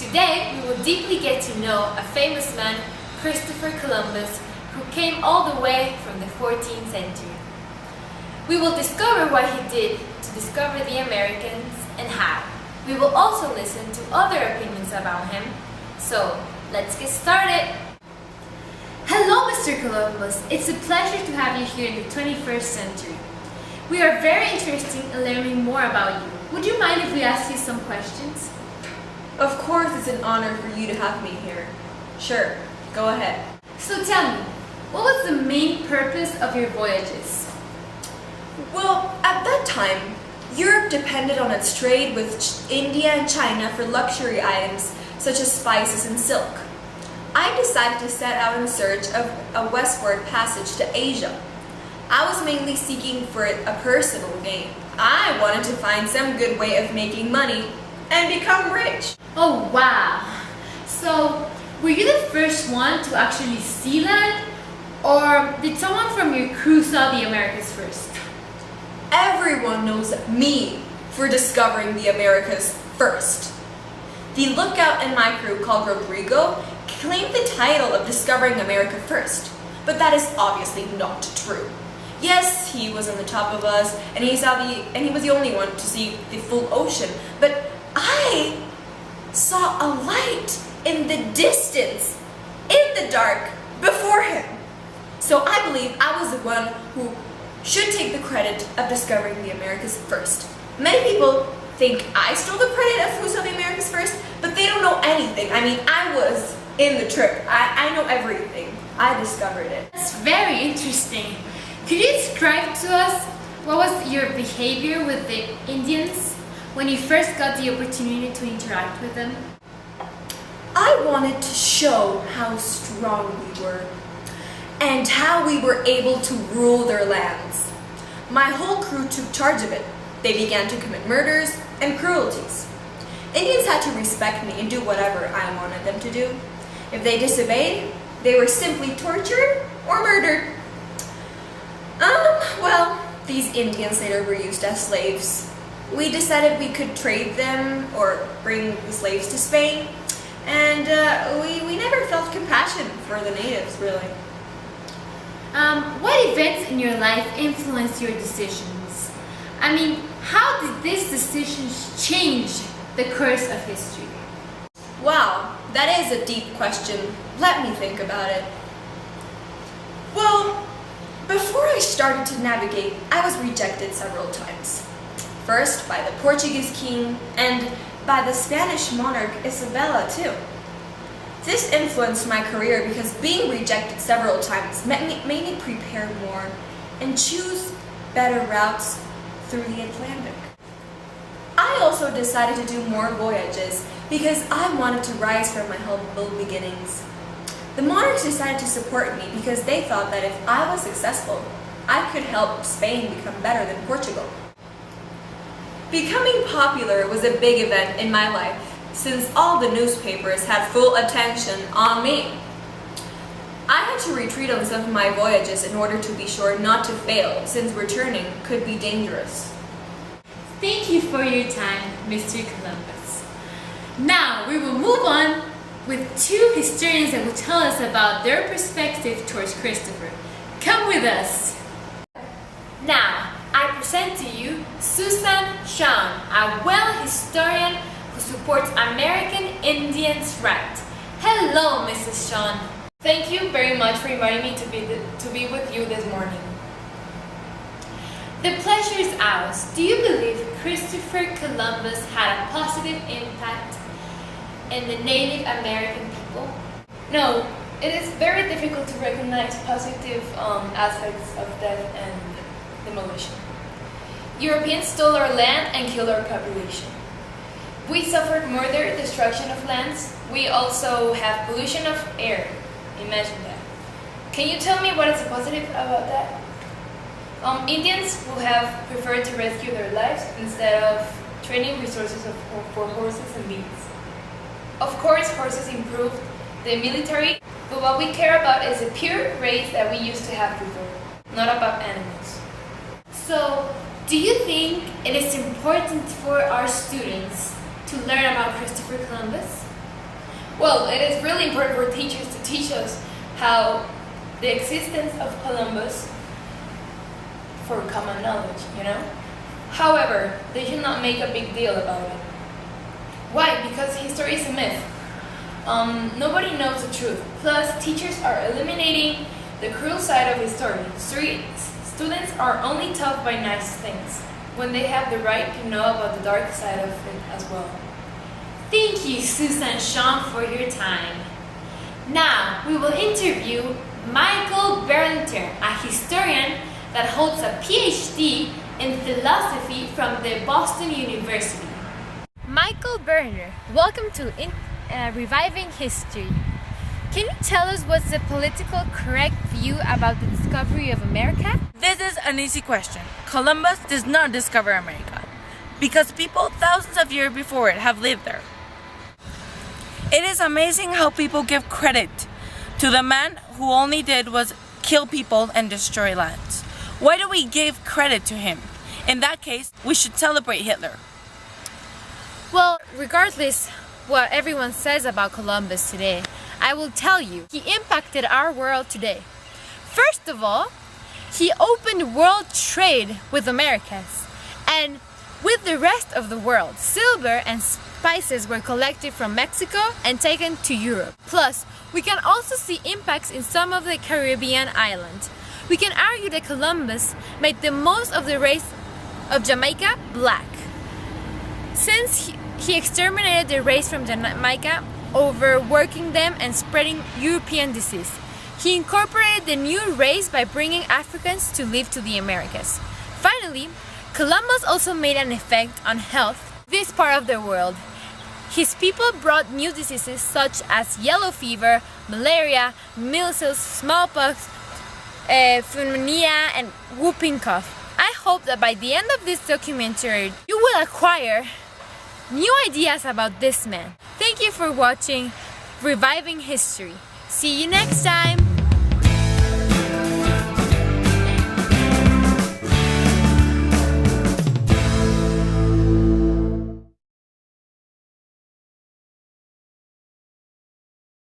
Today, we will deeply get to know a famous man, Christopher Columbus, who came all the way from the 14th century. We will discover what he did to discover the Americans and how. We will also listen to other opinions about him. So, let's get started! Hello, Mr. Columbus. It's a pleasure to have you here in the 21st century. We are very interested in learning more about you. Would you mind if we ask you some questions? Of course, it's an honor for you to have me here. Sure, go ahead. So tell me, what was the main purpose of your voyages? Well, at that time, Europe depended on its trade with India and China for luxury items such as spices and silk. I decided to set out in search of a westward passage to Asia. I was mainly seeking for a personal gain. I wanted to find some good way of making money and become rich. Oh wow! So, were you the first one to actually see land? Or did someone from your crew saw the Americas first? Everyone knows me for discovering the Americas first. The lookout in my crew, called Rodrigo, claimed the title of discovering America first, but that is obviously not true. Yes, he was on the top of us, and he was the only one to see the full ocean, but I saw a light in the distance, in the dark, before him. So I believe I was the one who should take the credit of discovering the Americas first. Many people think I stole the credit of who saw the Americas first, but they don't know anything. I mean, I was in the trip. I know everything. I discovered it. That's very interesting. Could you describe to us what was your behavior with the Indians when you first got the opportunity to interact with them? I wanted to show how strong we were and how we were able to rule their lands. My whole crew took charge of it. They began to commit murders and cruelties. Indians had to respect me and do whatever I wanted them to do. If they disobeyed, they were simply tortured or murdered. Well, these Indians later were used as slaves. We decided we could trade them or bring the slaves to Spain, and we never felt compassion for the natives, really. What events in your life influenced your decisions? I mean, how did these decisions change the course of history? Wow, that is a deep question. Let me think about it. Well, before I started to navigate, I was rejected several times. First by the Portuguese king and by the Spanish monarch Isabella too. This influenced my career because being rejected several times made me prepare more and choose better routes through the Atlantic. I also decided to do more voyages because I wanted to rise from my humble beginnings. The monarchs decided to support me because they thought that if I was successful, I could help Spain become better than Portugal. Becoming popular was a big event in my life, since all the newspapers had full attention on me. I had to retreat on some of my voyages in order to be sure not to fail, since returning could be dangerous. Thank you for your time, Mr. Columbus. Now we will move on with two historians that will tell us about their perspective towards Christopher. Come with us! Now, I present to you Susan Sean, a well historian who supports American Indians' rights. Hello, Mrs. Sean. Thank you very much for inviting me to be with you this morning. The pleasure is ours. Do you believe Christopher Columbus had a positive impact in the Native American people? No, it is very difficult to recognize positive aspects of death and demolition. Europeans stole our land and killed our population. We suffered murder, destruction of lands. We also have pollution of air. Imagine that. Can you tell me what is positive about that? Indians who have preferred to rescue their lives instead of training resources for horses and beasts. Of course, horses improved the military, but what we care about is the pure race that we used to have before, not about animals. So, do you think it is important for our students to learn about Christopher Columbus? Well, it is really important for teachers to teach us how the existence of Columbus for common knowledge, you know? However, they should not make a big deal about it. Why? Because history is a myth. Nobody knows the truth. Plus, teachers are eliminating the cruel side of history. Students are only taught by nice things, when they have the right to know about the dark side of it as well. Thank you, Susan and Sean, for your time. Now, we will interview Michael Berliner, a historian that holds a PhD in philosophy from the Boston University. Michael Berliner, welcome to Reviving History. Can you tell us what's the political correct view about the discovery of America? This is an easy question. Columbus does not discover America, because people thousands of years before it have lived there. It is amazing how people give credit to the man who only did was kill people and destroy lands. Why do we give credit to him? In that case, we should celebrate Hitler. Well, regardless what everyone says about Columbus today, I will tell you, he impacted our world today. First of all, he opened world trade with Americas, and with the rest of the world, silver and spices were collected from Mexico and taken to Europe. Plus, we can also see impacts in some of the Caribbean islands. We can argue that Columbus made the most of the race of Jamaica black, since he exterminated the race from Jamaica, overworking them and spreading European disease. He incorporated the new race by bringing Africans to live to the Americas. Finally, Columbus also made an effect on health in this part of the world. His people brought new diseases such as yellow fever, malaria, measles, smallpox, pneumonia, and whooping cough. I hope that by the end of this documentary, you will acquire new ideas about this man. Thank you for watching Reviving History. See you next time!